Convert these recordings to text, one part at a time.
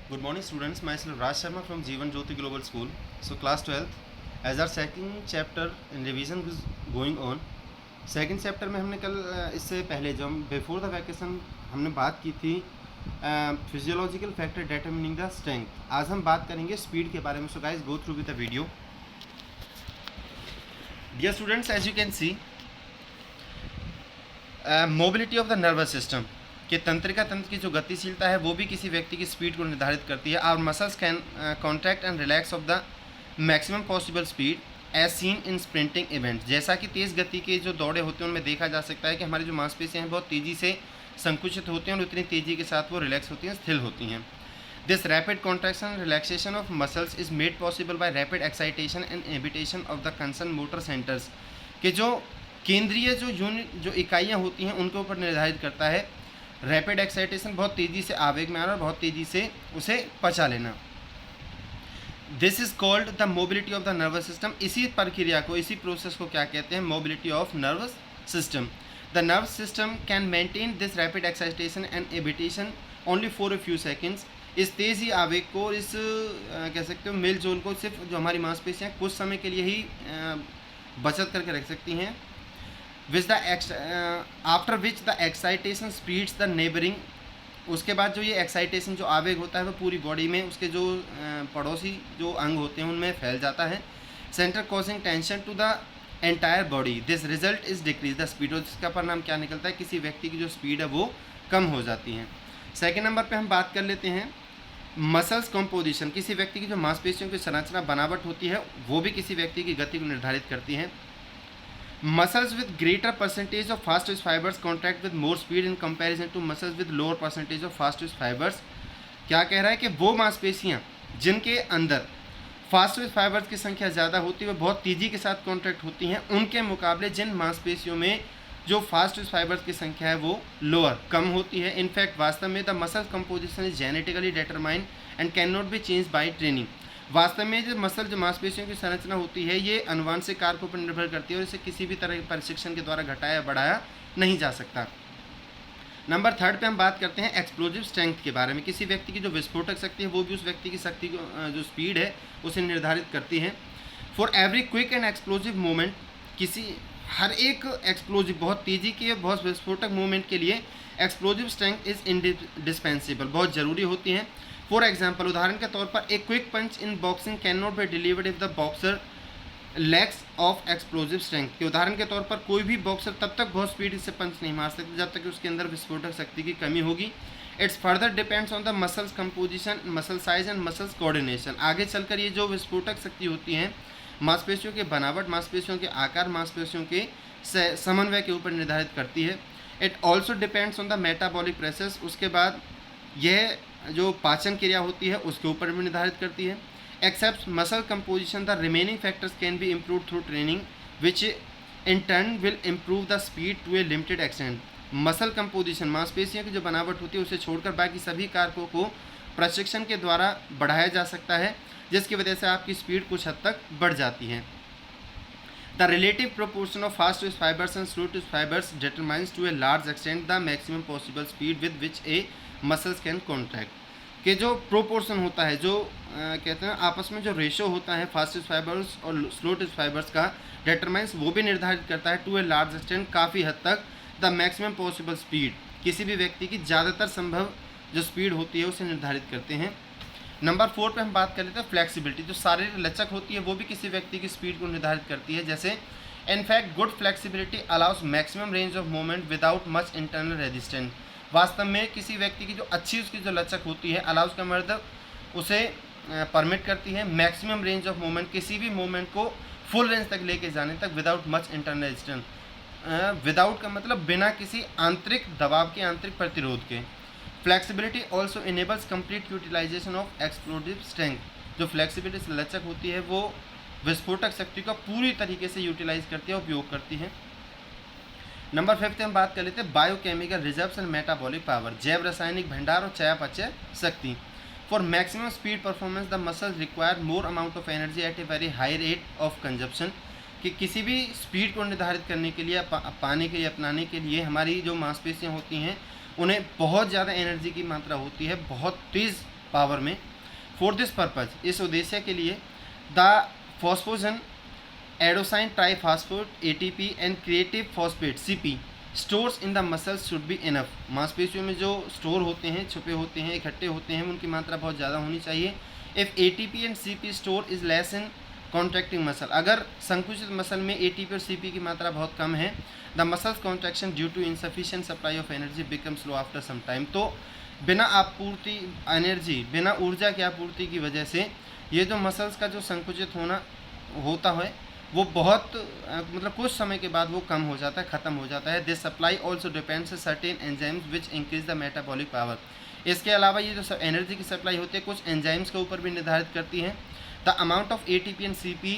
Good morning, students. Myself Raj Sharma from Jeevan Jyoti Global School. So, class 12th, as our second chapter in revision is going on. Second chapter में हमने कल इससे पहले जो हम before the vacation हमने बात की थी physiological factor determining the strength. आज हम बात करेंगे स्पीड के बारे में. So guys go through with the video. Dear students, as you can see mobility of the nervous system कि तंत्रिका तंत्र की जो गतिशीलता है वो भी किसी व्यक्ति की स्पीड को निर्धारित करती है. Our muscles can contract and relax of the maximum possible speed as seen in sprinting event. जैसा कि तेज़ गति के जो दौड़े होते हैं उनमें देखा जा सकता है कि हमारी जो मांसपेशियाँ हैं बहुत तेज़ी से संकुचित होती हैं और उतनी तेज़ी के साथ वो रिलैक्स होती हैं, स्थिर होती हैं. This rapid contraction relaxation of muscles is made possible by rapid excitation and inhibition of the concern motor centres के जो केंद्रीय जो इकाइयाँ होती हैं उनके ऊपर निर्धारित करता है. रैपिड एक्साइटेशन बहुत तेज़ी से आवेग में आना और बहुत तेज़ी से उसे पचा लेना. This is called the mobility of the nervous system. इसी प्रक्रिया को, इसी प्रोसेस को क्या कहते हैं? Mobility of nervous system. The nervous system can maintain this rapid excitation and inhibition only for a few seconds. इस तेज़ी आवेग को, इस कह सकते हो मेल जोल को सिर्फ जो हमारी मांसपेशियाँ कुछ समय के लिए ही बचत करके रख सकती हैं. Which the after which the excitation speeds the neighbouring. उसके बाद जो ये एक्साइटेशन जो आवेग होता है वो पूरी बॉडी में उसके जो पड़ोसी जो अंग होते हैं उनमें फैल जाता है. Centre causing tension to the entire body. This result is decrease the speed. और जिसका परिणाम क्या निकलता है? किसी व्यक्ति की जो स्पीड है वो कम हो जाती है. सेकेंड नंबर पे हम बात कर लेते हैं मसल्स कॉम्पोजिशन. किसी व्यक्ति की जो मांसपेशियों की संरचना बनावट होती है वो भी किसी व्यक्ति की गति को निर्धारित करती है. Muscles with greater percentage of fast twitch fibers contract with more speed in comparison to muscles with lower percentage of fast twitch fibers. क्या कह रहा है कि वो मांसपेशियाँ जिनके अंदर फास्ट ट्विच फाइबर्स की संख्या ज़्यादा होती है वो बहुत तेज़ी के साथ कॉन्ट्रैक्ट होती हैं, उनके मुकाबले जिन मांसपेशियों में जो फास्ट ट्विच फाइबर्स की संख्या है वो लोअर, कम होती है. इनफैक्ट वास्तव में the muscle composition is genetically determined and can not B change by training. वास्तव में जो मसल, जो मांसपेशियों की संरचना होती है ये अनुवांशिक कारकों पर निर्भर करती है और इसे किसी भी तरह के प्रशिक्षण के द्वारा घटाया बढ़ाया नहीं जा सकता. नंबर थर्ड पे हम बात करते हैं एक्सप्लोजिव स्ट्रेंथ के बारे में. किसी व्यक्ति की जो विस्फोटक शक्ति है वो भी उस व्यक्ति की शक्ति को, जो स्पीड है उसे निर्धारित करती है. For every quick and explosive movement, किसी हर एक एक्सप्लोजिव बहुत तेज़ी के बहुत विस्फोटक मूवमेंट के लिए एक्सप्लोजिव स्ट्रेंथ इज इंडिस्पेंसिबल, बहुत ज़रूरी होती हैं. फॉर एग्जाम्पल, उदाहरण के तौर पर एक quick punch in boxing can not be delivered if the boxer lacks of explosive strength. के उदाहरण के तौर पर कोई भी बॉक्सर तब तक बहुत स्पीड से पंच नहीं मार सकता जब तक कि उसके अंदर विस्फोटक शक्ति की कमी होगी. It's further depends on the muscles composition, muscle size and muscles coordination. आगे चलकर ये जो विस्फोटक शक्ति होती है मांसपेशियों के बनावट, मांसपेशियों के आकार, मांसपेशियों के समन्वय के ऊपर निर्धारित करती है. It also depends on the metabolic process. उसके बाद यह जो पाचन क्रिया होती है उसके ऊपर भी निर्धारित करती है. Except muscle composition the remaining factors can be improve through training which in turn will improve the speed to a limited extent. Muscle composition, मांसपेशियों की जो बनावट होती है उसे छोड़कर बाकी सभी कारकों को प्रशिक्षण के द्वारा बढ़ाया जा सकता है जिसकी वजह से आपकी स्पीड कुछ हद तक बढ़ जाती है. The relative proportion of fast twitch fibres and slow twitch fibres determines to a large extent the maximum possible speed with which a muscles can contract. के जो प्रोपोर्शन होता है, जो कहते हैं आपस में जो रेशो होता है फास्ट ट्विच फाइबर्स और स्लो ट्विच फाइबर्स का, डिटरमाइंस वो भी निर्धारित करता है टू ए लार्ज एक्सटेंट, काफ़ी हद तक, द मैक्सिमम पॉसिबल स्पीड, किसी भी व्यक्ति की ज़्यादातर संभव जो स्पीड होती है उसे निर्धारित करते हैं. नंबर 4 पे हम बात कर लेते हैं फ्लेक्सिबिलिटी. जो शारीरिक लचक होती है वो भी किसी व्यक्ति की स्पीड को निर्धारित करती है. जैसे in fact good flexibility allows maximum range of movement without much internal resistance. वास्तव में किसी व्यक्ति की जो अच्छी उसकी जो लचक होती है, अलाउज का मतलब उसे परमिट करती है मैक्सिमम रेंज ऑफ मूवमेंट, किसी भी मूवमेंट को फुल रेंज तक लेके जाने तक without much internal resistance. Without का मतलब बिना किसी आंतरिक दबाव के, आंतरिक प्रतिरोध के. Flexibility also enables complete utilization of explosive strength. जो फ्लेक्सिबिलिटी लचक होती है वो विस्फोटक शक्ति को पूरी तरीके से यूटिलाइज करती है, उपयोग करती है. नंबर 5 हम बात कर लेते हैं biochemical reserves and metabolic power. जैव रासायनिक भंडार और चयापचय शक्ति. For maximum speed performance the muscles require more amount of energy at a very high rate of consumption. कि किसी भी स्पीड को निर्धारित करने के लिए, पाने के लिए, अपनाने के लिए हमारी जो मांसपेशियाँ होती हैं उन्हें बहुत ज़्यादा एनर्जी की मात्रा होती है, बहुत तेज़ पावर में। फॉर दिस पर्पज, इस उद्देश्य के लिए the phosphagen adenosine triphosphate ATP and creatine phosphate CP stores in the muscles should be enough. मांसपेशियों में जो स्टोर होते हैं, छुपे होते हैं, इकट्ठे होते हैं, उनकी मात्रा बहुत ज़्यादा होनी चाहिए। If ATP and CP store is less in contracting muscle, अगर संकुचित मसल में एटीपी और सीपी की मात्रा बहुत कम है, the muscles contraction due to insufficient supply of energy become slow after some time. तो बिना आपूर्ति एनर्जी, बिना ऊर्जा की आपूर्ति की वजह से ये जो मसल्स का जो संकुचित होना होता है वो बहुत मतलब कुछ समय के बाद वो कम हो जाता है, ख़त्म हो जाता है। This supply also depends certain enzymes which increase the metabolic power. इसके अलावा ये जो एनर्जी की सप्लाई होती है कुछ एंजाइम्स के ऊपर भी निर्धारित करती है। The amount of ATP and CP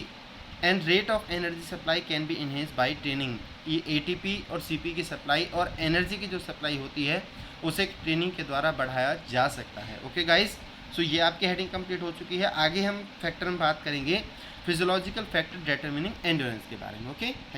and rate of energy supply can be enhance by training. ये एटीपी और सीपी की सप्लाई और एनर्जी की जो सप्लाई होती है उसे ट्रेनिंग के द्वारा बढ़ाया जा सकता है। ओके गाइस, सो ये आपकी हेडिंग कंप्लीट हो चुकी है। आगे हम फैक्टर में बात करेंगे फिजियोलॉजिकल फैक्टर डिटरमिनिंग एंड्योरेंस के बारे में। Okay, thank you.